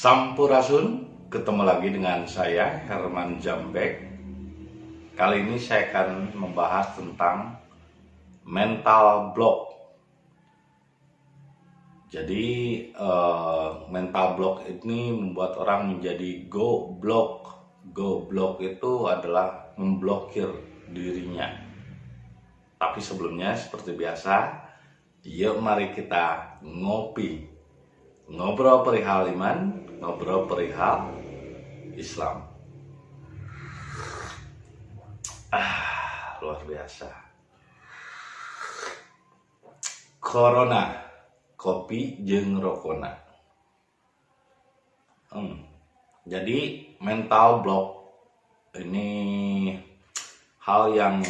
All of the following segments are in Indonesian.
Sampurasun, ketemu lagi dengan saya Herman Jambek. Kali ini saya akan membahas tentang mental block. Jadi mental block ini membuat orang menjadi goblok. Goblok itu adalah memblokir dirinya. Tapi sebelumnya seperti biasa, yuk mari kita ngopi. Ngobrol perihal iman, ngobrol perihal Islam. Luar biasa. Corona, kopi jeung rokona. Jadi mental block ini hal yang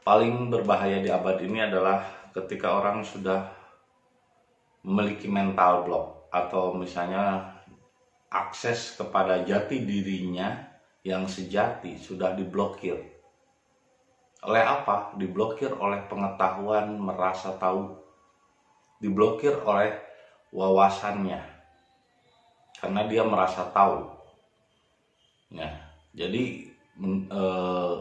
paling berbahaya di abad ini adalah ketika orang sudah memiliki mental block, atau misalnya akses kepada jati dirinya yang sejati sudah diblokir. Oleh apa? Diblokir oleh pengetahuan merasa tahu, diblokir oleh wawasannya karena dia merasa tahu. Jadi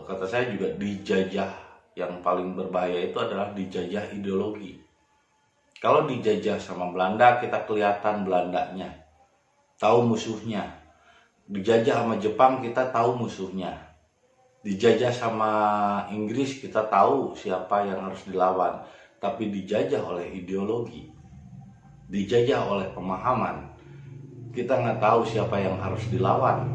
kata saya juga dijajah. Yang paling berbahaya itu adalah dijajah ideologi. Kalau dijajah sama Belanda, kita kelihatan Belandanya, tahu musuhnya. Dijajah sama Jepang, kita tahu musuhnya. Dijajah sama Inggris, kita tahu siapa yang harus dilawan. Tapi dijajah oleh ideologi, dijajah oleh pemahaman, kita nggak tahu siapa yang harus dilawan.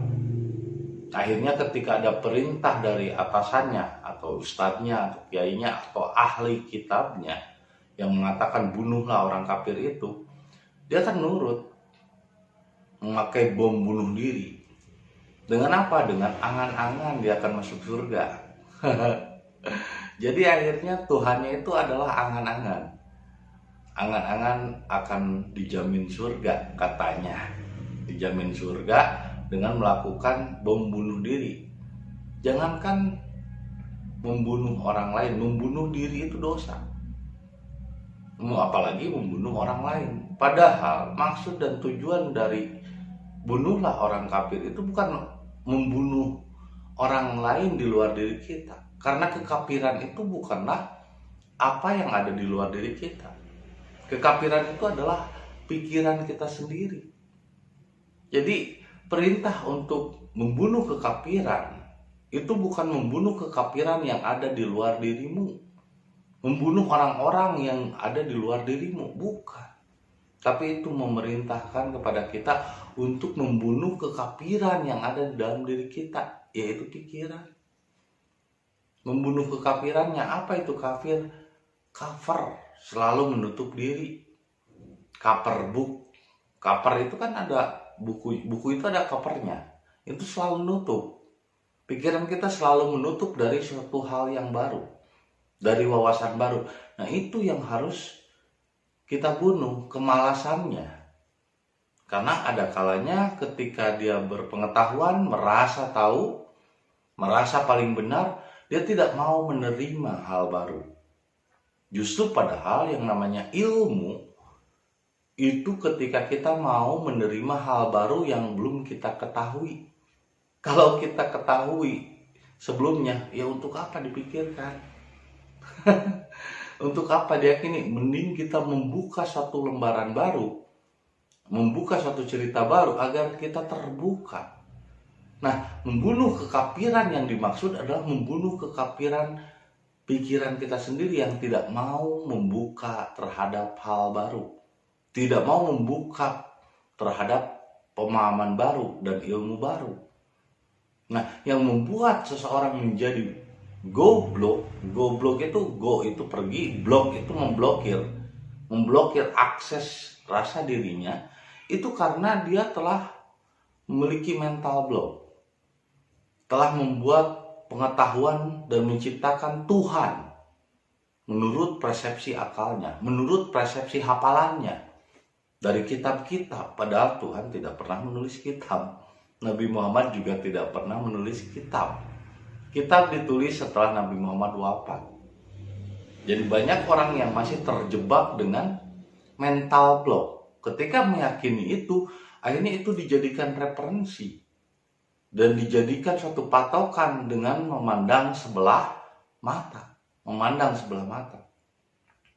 Akhirnya ketika ada perintah dari atasannya, atau ustadznya, atau kiainya, atau ahli kitabnya yang mengatakan bunuhlah orang kafir itu, dia akan nurut, memakai bom bunuh diri. Dengan apa? Dengan angan-angan dia akan masuk surga. Jadi akhirnya Tuhannya itu adalah angan-angan. Angan-angan akan dijamin surga, katanya. Dijamin surga dengan melakukan bom bunuh diri. Jangankan membunuh orang lain, membunuh diri itu dosa. Apalagi membunuh orang lain. Padahal maksud dan tujuan dari bunuhlah orang kafir itu bukan membunuh orang lain di luar diri kita. Karena kekafiran itu bukanlah apa yang ada di luar diri kita. Kekafiran itu adalah pikiran kita sendiri. Jadi perintah untuk membunuh kekafiran itu bukan membunuh kekafiran yang ada di luar dirimu, membunuh orang-orang yang ada di luar dirimu, bukan. Tapi itu memerintahkan kepada kita untuk membunuh kekafiran yang ada di dalam diri kita, yaitu pikiran. Membunuh kekafirannya, apa itu kafir? Cover, selalu menutup diri. Cover book. Cover itu kan ada buku itu ada covernya. Itu selalu menutup. Pikiran kita selalu menutup dari suatu hal yang baru, dari wawasan baru. Nah, itu yang harus kita bunuh, kemalasannya. Karena ada kalanya ketika dia berpengetahuan, merasa tahu, merasa paling benar, dia tidak mau menerima hal baru. Justru padahal yang namanya ilmu itu ketika kita mau menerima hal baru yang belum kita ketahui. Kalau kita ketahui sebelumnya, ya untuk apa dipikirkan? Untuk apa diyakini? Mending kita membuka satu lembaran baru, membuka satu cerita baru agar kita terbuka. Nah, membunuh kekafiran yang dimaksud adalah membunuh kekafiran pikiran kita sendiri yang tidak mau membuka terhadap hal baru, tidak mau membuka terhadap pemahaman baru dan ilmu baru. Nah, yang membuat seseorang menjadi goblok itu go itu pergi, blok itu memblokir akses rasa dirinya, itu karena dia telah memiliki mental block, telah membuat pengetahuan dan menciptakan Tuhan menurut persepsi akalnya, menurut persepsi hafalannya dari kitab-kitab. Padahal Tuhan tidak pernah menulis kitab. Nabi Muhammad juga tidak pernah menulis kitab. Kitab ditulis setelah Nabi Muhammad wafat. Jadi banyak orang yang masih terjebak dengan mental block. Ketika meyakini itu, akhirnya itu dijadikan referensi dan dijadikan suatu patokan dengan memandang sebelah mata. Memandang sebelah mata.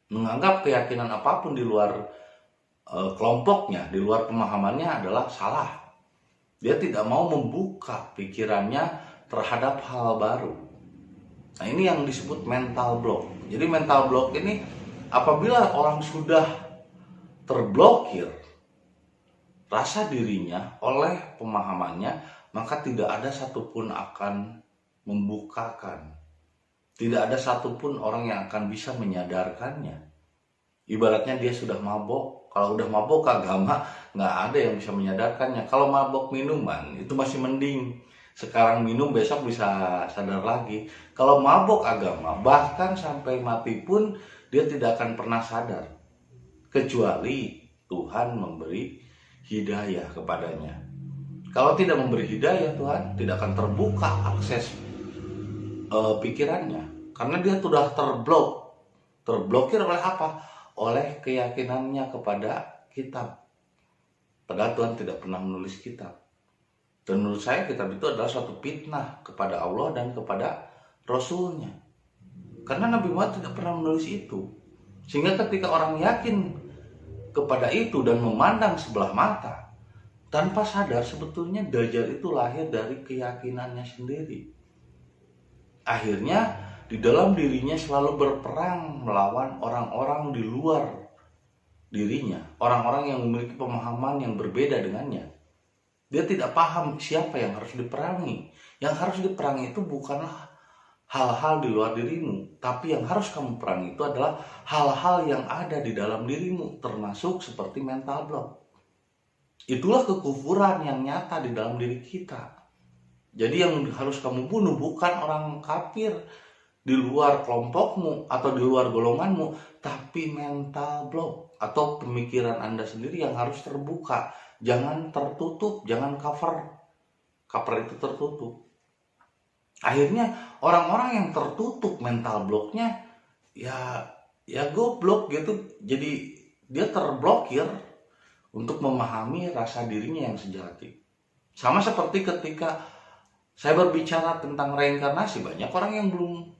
Menganggap keyakinan apapun di luar kelompoknya, di luar pemahamannya adalah salah. Dia tidak mau membuka pikirannya terhadap hal baru. Nah, ini yang disebut mental block. Jadi mental block ini apabila orang sudah terblokir rasa dirinya oleh pemahamannya, maka tidak ada satupun akan membukakan. Tidak ada satupun orang yang akan bisa menyadarkannya. Ibaratnya dia sudah mabok. Kalau udah mabok agama, nggak ada yang bisa menyadarkannya. Kalau mabok minuman, itu masih mending. Sekarang minum, besok bisa sadar lagi. Kalau mabok agama, bahkan sampai mati pun dia tidak akan pernah sadar. Kecuali Tuhan memberi hidayah kepadanya. Kalau tidak memberi hidayah, Tuhan tidak akan terbuka akses pikirannya. Karena dia sudah terblokir oleh apa? Oleh keyakinannya kepada kitab. Padahal Tuhan tidak pernah menulis kitab. Dan menurut saya kitab itu adalah suatu fitnah kepada Allah dan kepada Rasulnya. Karena Nabi Muhammad tidak pernah menulis itu. Sehingga ketika orang yakin kepada itu dan memandang sebelah mata, tanpa sadar sebetulnya Dajjal itu lahir dari keyakinannya sendiri. Akhirnya di dalam dirinya selalu berperang melawan orang-orang di luar dirinya, orang-orang yang memiliki pemahaman yang berbeda dengannya. Dia tidak paham siapa yang harus diperangi. Yang harus diperangi itu bukanlah hal-hal di luar dirimu, tapi yang harus kamu perangi itu adalah hal-hal yang ada di dalam dirimu, termasuk seperti mental block. Itulah kekufuran yang nyata di dalam diri kita. Jadi yang harus kamu bunuh bukan orang kafir di luar kelompokmu atau di luar golonganmu, tapi mental block atau pemikiran Anda sendiri yang harus terbuka. Jangan tertutup, jangan cover itu tertutup. Akhirnya orang-orang yang tertutup mental blocknya ya goblok gitu. Jadi dia terblokir untuk memahami rasa dirinya yang sejati. Sama seperti ketika saya berbicara tentang reinkarnasi, banyak orang yang belum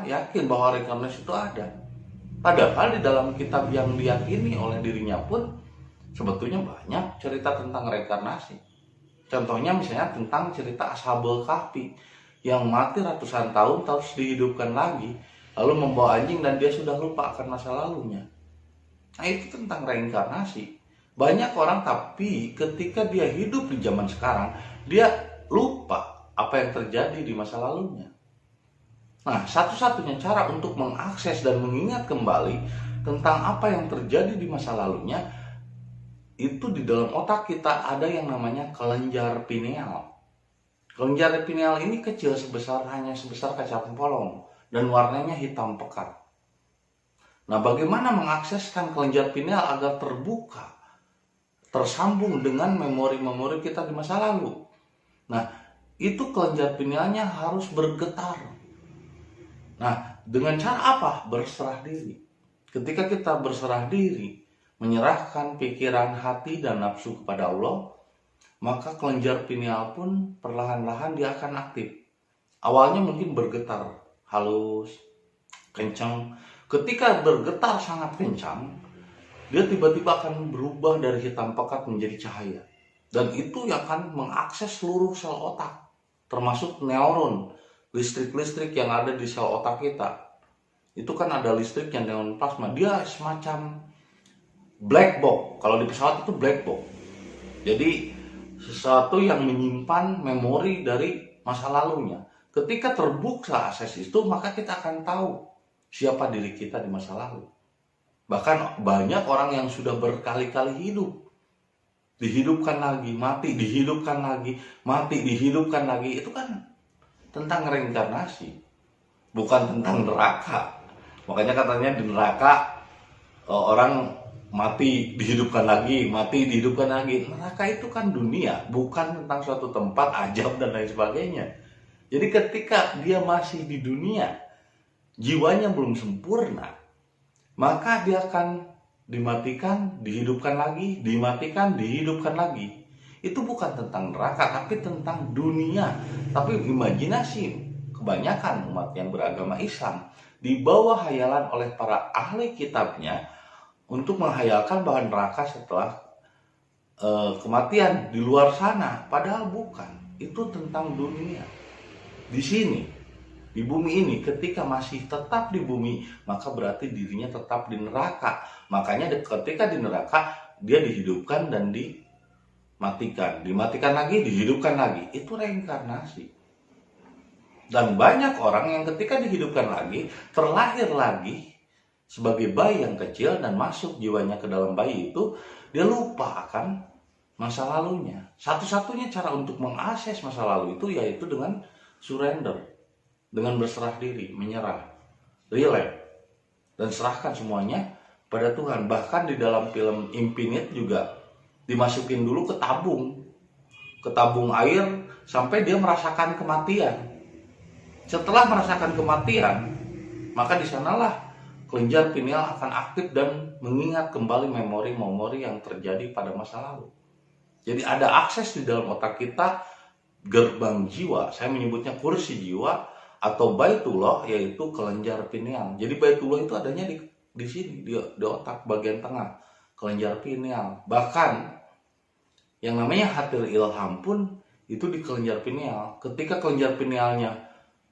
yakin bahwa reinkarnasi itu ada. Padahal di dalam kitab yang diyakini oleh dirinya pun sebetulnya banyak cerita tentang reinkarnasi. Contohnya misalnya tentang cerita Ashabul Kahfi yang mati ratusan tahun terus dihidupkan lagi, lalu membawa anjing dan dia sudah lupa akan masa lalunya. Nah, itu tentang reinkarnasi. Banyak orang tapi ketika dia hidup di zaman sekarang, dia lupa apa yang terjadi di masa lalunya. Nah, satu-satunya cara untuk mengakses dan mengingat kembali tentang apa yang terjadi di masa lalunya, itu di dalam otak kita ada yang namanya kelenjar pineal. Kelenjar pineal ini kecil hanya sebesar kaca polong dan warnanya hitam pekat. Nah, bagaimana mengakseskan kelenjar pineal agar terbuka, tersambung dengan memori-memori kita di masa lalu? Nah, itu kelenjar pinealnya harus bergetar. Nah, dengan cara apa? Berserah diri. Ketika kita berserah diri, menyerahkan pikiran, hati, dan nafsu kepada Allah, maka kelenjar pineal pun perlahan-lahan dia akan aktif. Awalnya mungkin bergetar, halus, kencang. Ketika bergetar sangat kencang, dia tiba-tiba akan berubah dari hitam pekat menjadi cahaya. Dan itu yang akan mengakses seluruh sel otak, termasuk neuron, listrik-listrik yang ada di sel otak kita. Itu kan ada listrik yang neuron plasma, dia semacam black box. Kalau di pesawat itu black box. Jadi sesuatu yang menyimpan memori dari masa lalunya. Ketika terbuka akses itu, maka kita akan tahu siapa diri kita di masa lalu. Bahkan banyak orang yang sudah berkali-kali hidup, dihidupkan lagi, mati, dihidupkan lagi, mati, dihidupkan lagi. Itu kan tentang reinkarnasi, bukan tentang neraka. Makanya katanya di neraka orang mati dihidupkan lagi, mati dihidupkan lagi. Neraka itu kan dunia, bukan tentang suatu tempat ajab dan lain sebagainya. Jadi ketika dia masih di dunia, jiwanya belum sempurna, maka dia akan dimatikan, dihidupkan lagi, dimatikan, dihidupkan lagi. Itu bukan tentang neraka, tapi tentang dunia. Tapi imajinasi kebanyakan umat yang beragama Islam di bawah hayalan oleh para ahli kitabnya untuk menghayalkan bahwa neraka setelah kematian di luar sana. Padahal bukan. Itu tentang dunia. Di sini, di bumi ini, ketika masih tetap di bumi, maka berarti dirinya tetap di neraka. Makanya ketika di neraka, dia dihidupkan dan dimatikan lagi, dihidupkan lagi. Itu reinkarnasi. Dan banyak orang yang ketika dihidupkan lagi, terlahir lagi sebagai bayi yang kecil dan masuk jiwanya ke dalam bayi itu, dia lupa akan masa lalunya. Satu-satunya cara untuk mengakses masa lalu itu yaitu dengan surrender, dengan berserah diri, menyerah, relax, dan serahkan semuanya pada Tuhan. Bahkan di dalam film Infinite juga dimasukin dulu ke tabung air sampai dia merasakan kematian. Setelah merasakan kematian, maka di sanalah kelenjar pineal akan aktif dan mengingat kembali memori-memori yang terjadi pada masa lalu. Jadi ada akses di dalam otak kita, gerbang jiwa, saya menyebutnya kursi jiwa atau baitullah, yaitu kelenjar pineal. Jadi baitullah itu adanya di sini, di otak bagian tengah, kelenjar pineal. Bahkan yang namanya hatil ilham pun itu di kelenjar pineal. Ketika kelenjar pinealnya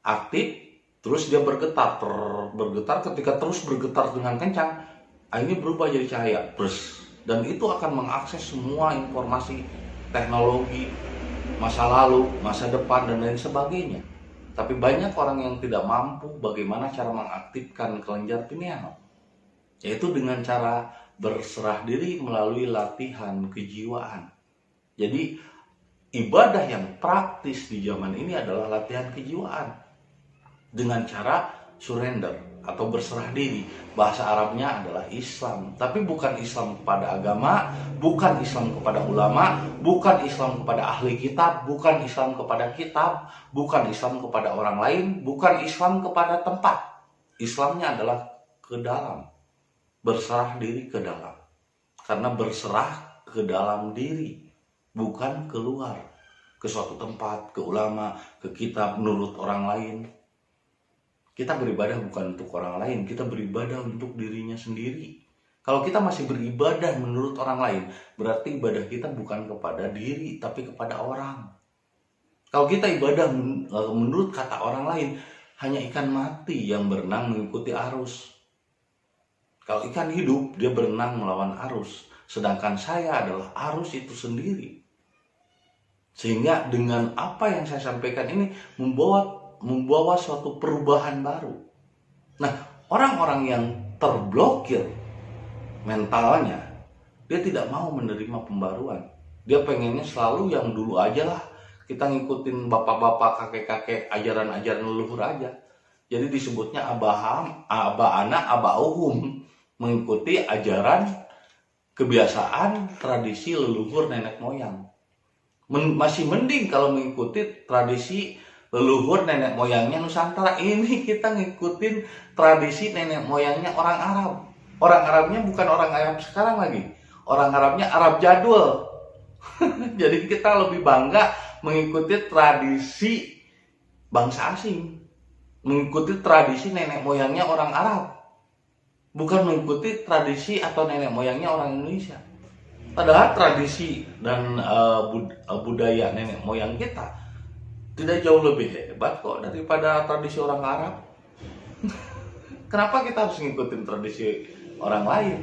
aktif, terus dia bergetar, ketika terus bergetar dengan kencang, akhirnya berubah jadi cahaya, dan itu akan mengakses semua informasi teknologi masa lalu, masa depan, dan lain sebagainya. Tapi banyak orang yang tidak mampu bagaimana cara mengaktifkan kelenjar pineal, yaitu dengan cara berserah diri melalui latihan kejiwaan. Jadi ibadah yang praktis di zaman ini adalah latihan kejiwaan dengan cara surrender atau berserah diri. Bahasa Arabnya adalah Islam, tapi bukan Islam kepada agama, bukan Islam kepada ulama, bukan Islam kepada ahli kitab, bukan Islam kepada kitab, bukan Islam kepada orang lain, bukan Islam kepada tempat. Islamnya adalah ke dalam, berserah diri ke dalam. Karena berserah ke dalam diri, bukan keluar ke suatu tempat, ke ulama, ke kitab, menurut orang lain. Kita beribadah bukan untuk orang lain, kita beribadah untuk dirinya sendiri. Kalau kita masih beribadah menurut orang lain, berarti ibadah kita bukan kepada diri, tapi kepada orang. Kalau kita ibadah menurut kata orang lain, hanya ikan mati yang berenang mengikuti arus. Kalau ikan hidup, dia berenang melawan arus. Sedangkan saya adalah arus itu sendiri. Sehingga dengan apa yang saya sampaikan ini membawa suatu perubahan baru. Nah, orang-orang yang terblokir mentalnya, dia tidak mau menerima pembaruan. Dia pengennya selalu yang dulu aja lah. Kita ngikutin bapak-bapak, kakek-kakek, ajaran-ajaran leluhur aja. Jadi disebutnya abaham, abahana, abahum, mengikuti ajaran, kebiasaan, tradisi leluhur nenek moyang. Masih mending kalau mengikuti tradisi leluhur nenek moyangnya Nusantara. Ini kita ngikutin tradisi nenek moyangnya orang Arab. Orang Arabnya bukan orang Arab sekarang lagi. Orang Arabnya Arab jadul. Jadi kita lebih bangga mengikuti tradisi bangsa asing. Mengikuti tradisi nenek moyangnya orang Arab. Bukan mengikuti tradisi atau nenek moyangnya orang Indonesia. Padahal tradisi dan budaya nenek moyang kita tidak jauh lebih hebat kok daripada tradisi orang Arab. Kenapa kita harus ngikutin tradisi orang lain?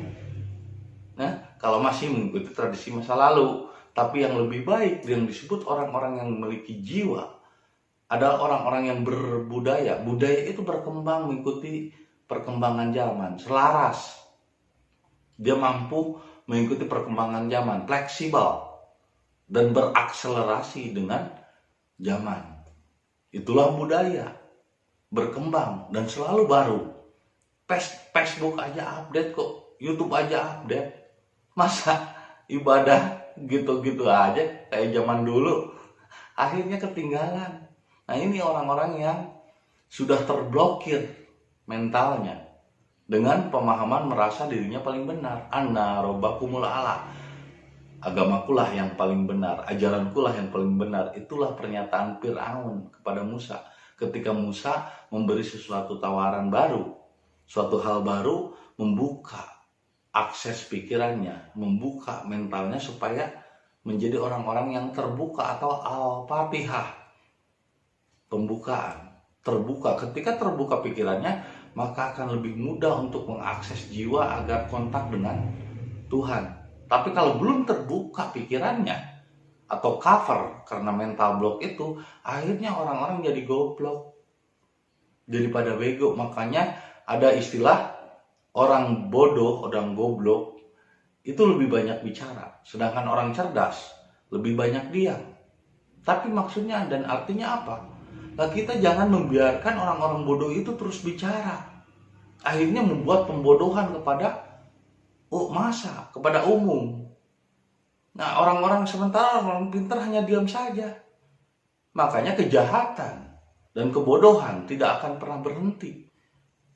Nah, kalau masih mengikuti tradisi masa lalu, tapi yang lebih baik, yang disebut orang-orang yang memiliki jiwa, adalah orang-orang yang berbudaya. Budaya itu berkembang mengikuti perkembangan zaman, selaras. Dia mampu mengikuti perkembangan zaman, fleksibel, dan berakselerasi dengan zaman. Itulah budaya, berkembang dan selalu baru. Facebook aja update kok, YouTube aja update. Masa ibadah gitu-gitu aja kayak zaman dulu? Akhirnya ketinggalan. Nah, ini orang-orang yang sudah terblokir mentalnya. dengan pemahaman merasa dirinya paling benar. Anna robbakumul a'la, agamakulah yang paling benar, ajarankulah yang paling benar. Itulah pernyataan Fir'aun kepada Musa ketika Musa memberi sesuatu tawaran baru, suatu hal baru, membuka akses pikirannya, membuka mentalnya supaya menjadi orang-orang yang terbuka, atau al-fatihah, pembukaan, terbuka. Ketika terbuka pikirannya, maka akan lebih mudah untuk mengakses jiwa agar kontak dengan Tuhan. Tapi kalau belum terbuka pikirannya atau cover karena mental block itu, akhirnya orang-orang jadi goblok, jadi pada bego. Makanya ada istilah orang bodoh, orang goblok itu lebih banyak bicara, sedangkan orang cerdas lebih banyak diam. Tapi maksudnya dan artinya apa? Nah, kita jangan membiarkan orang-orang bodoh itu terus bicara. Akhirnya membuat pembodohan kepada massa, kepada umum. Nah, sementara orang pintar hanya diam saja. Makanya kejahatan dan kebodohan tidak akan pernah berhenti.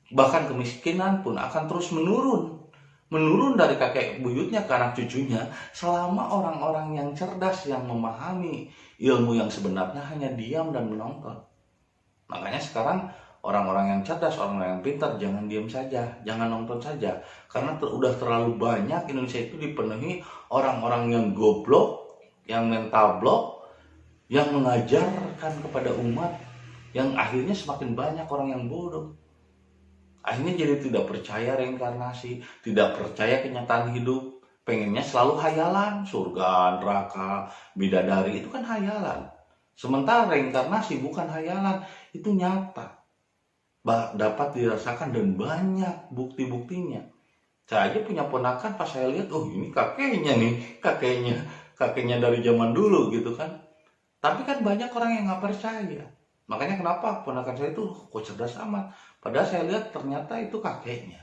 Bahkan kemiskinan pun akan terus menurun. Menurun dari kakek buyutnya ke anak cucunya, selama orang-orang yang cerdas, yang memahami ilmu yang sebenarnya hanya diam dan menonton. Makanya sekarang orang-orang yang cerdas, orang-orang yang pintar, jangan diam saja, jangan nonton saja. Karena udah terlalu banyak Indonesia itu dipenuhi orang-orang yang goblok, yang mental block, yang mengajarkan kepada umat, yang akhirnya semakin banyak orang yang bodoh. Akhirnya jadi tidak percaya reinkarnasi, tidak percaya kenyataan hidup, pengennya selalu hayalan, surga, neraka, bidadari, itu kan hayalan. Sementara reinkarnasi bukan hayalan, itu nyata, dapat dirasakan dan banyak bukti-buktinya. Saya aja punya ponakan, pas saya lihat, oh ini kakeknya nih, kakeknya dari zaman dulu gitu kan. Tapi kan banyak orang yang nggak percaya. Makanya kenapa ponakan saya itu kok cerdas amat. Padahal saya lihat ternyata itu kakeknya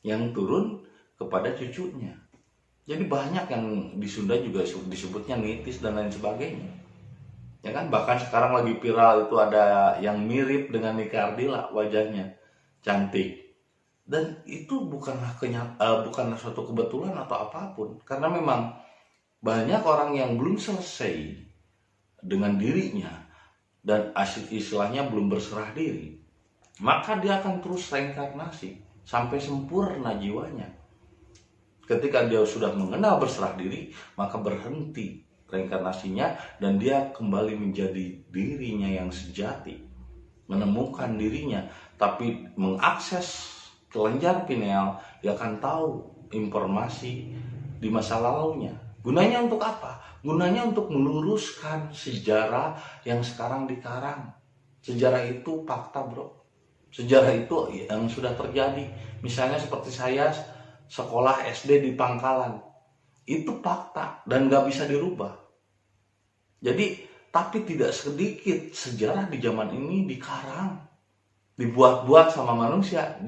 yang turun kepada cucunya. Jadi banyak yang di Sunda juga disebutnya nitis dan lain sebagainya. Ya kan, bahkan sekarang lagi viral itu ada yang mirip dengan Nike Ardilla, wajahnya cantik. Dan itu bukanlah suatu kebetulan atau apapun, karena memang banyak orang yang belum selesai dengan dirinya dan istilahnya belum berserah diri, maka dia akan terus reinkarnasi sampai sempurna jiwanya. Ketika dia sudah mengenal berserah diri, maka berhenti reinkarnasinya dan dia kembali menjadi dirinya yang sejati, menemukan dirinya. Tapi mengakses kelenjar pineal, dia akan tahu informasi di masa lalunya. Gunanya untuk apa? Gunanya untuk meluruskan sejarah yang sekarang dikarang. Sejarah itu fakta, bro. Sejarah itu yang sudah terjadi. Misalnya seperti saya sekolah SD di Pangkalan, itu fakta dan gak bisa dirubah. Jadi, tapi tidak sedikit sejarah di zaman ini dikarang, dibuat-buat sama manusia,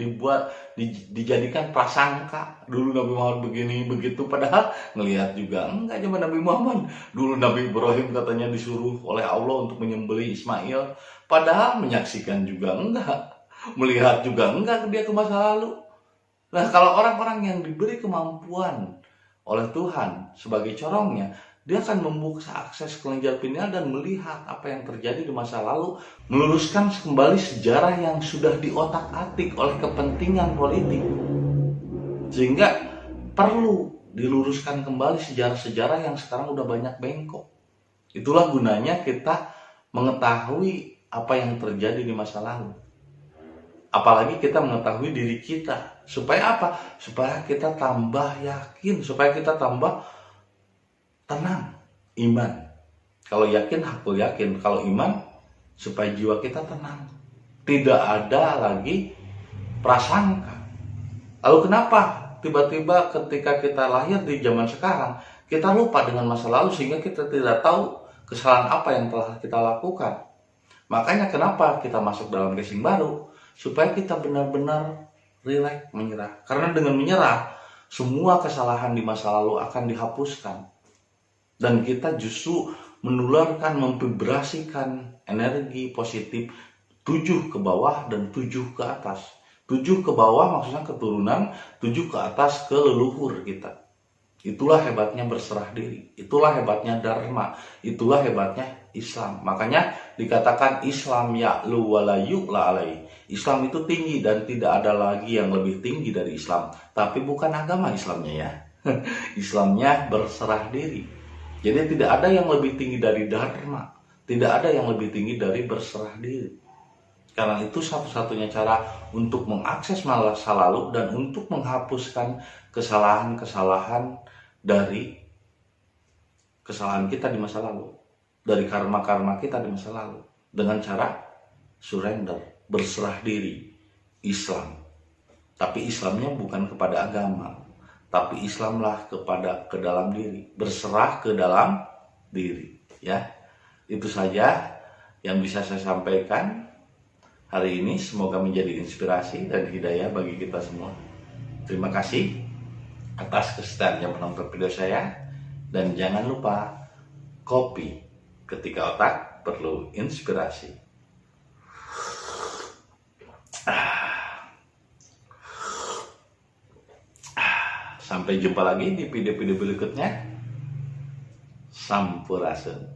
dijadikan prasangka. Dulu Nabi Muhammad begini begitu, padahal ngelihat juga enggak zaman Nabi Muhammad. Dulu Nabi Ibrahim katanya disuruh oleh Allah untuk menyembelih Ismail, padahal menyaksikan juga enggak, melihat juga enggak dia ke masa lalu. Nah, kalau orang-orang yang diberi kemampuan oleh Tuhan sebagai corongnya, dia akan membuka akses kelenjar pineal dan melihat apa yang terjadi di masa lalu, meluruskan kembali sejarah yang sudah diotak-atik oleh kepentingan politik. Sehingga perlu diluruskan kembali sejarah-sejarah yang sekarang udah banyak bengkok. Itulah gunanya kita mengetahui apa yang terjadi di masa lalu. Apalagi kita mengetahui diri kita. Supaya apa? Supaya kita tambah yakin, supaya kita tambah tenang, iman. Kalau yakin, hakul yakin. Kalau iman, supaya jiwa kita tenang. Tidak ada lagi prasangka. Lalu kenapa tiba-tiba ketika kita lahir di zaman sekarang, kita lupa dengan masa lalu sehingga kita tidak tahu kesalahan apa yang telah kita lakukan. Makanya kenapa kita masuk dalam casing baru, supaya kita benar-benar rileks, menyerah. Karena dengan menyerah, semua kesalahan di masa lalu akan dihapuskan. Dan kita justru menularkan, memvibrasikan energi positif 7 ke bawah dan 7 ke atas. 7 ke bawah maksudnya keturunan, 7 ke atas ke leluhur kita. Itulah hebatnya berserah diri, itulah hebatnya dharma, itulah hebatnya Islam. Makanya dikatakan Islam ya'lu wa la yu'la alaihi. Islam itu tinggi dan tidak ada lagi yang lebih tinggi dari Islam. Tapi bukan agama Islamnya ya. Islamnya berserah diri. Jadi tidak ada yang lebih tinggi dari dharma, tidak ada yang lebih tinggi dari berserah diri. Karena itu satu-satunya cara untuk mengakses masa lalu dan untuk menghapuskan kesalahan-kesalahan dari kesalahan kita di masa lalu, dari karma-karma kita di masa lalu, dengan cara surrender, berserah diri, Islam. Tapi Islamnya bukan kepada agama, tapi Islamlah ke dalam diri, berserah ke dalam diri. Ya, itu saja yang bisa saya sampaikan hari ini. Semoga menjadi inspirasi dan hidayah bagi kita semua. Terima kasih atas kesediaannya menonton video saya, dan jangan lupa kopi ketika otak perlu inspirasi. Sampai jumpa lagi di video-video berikutnya. Sampurasun.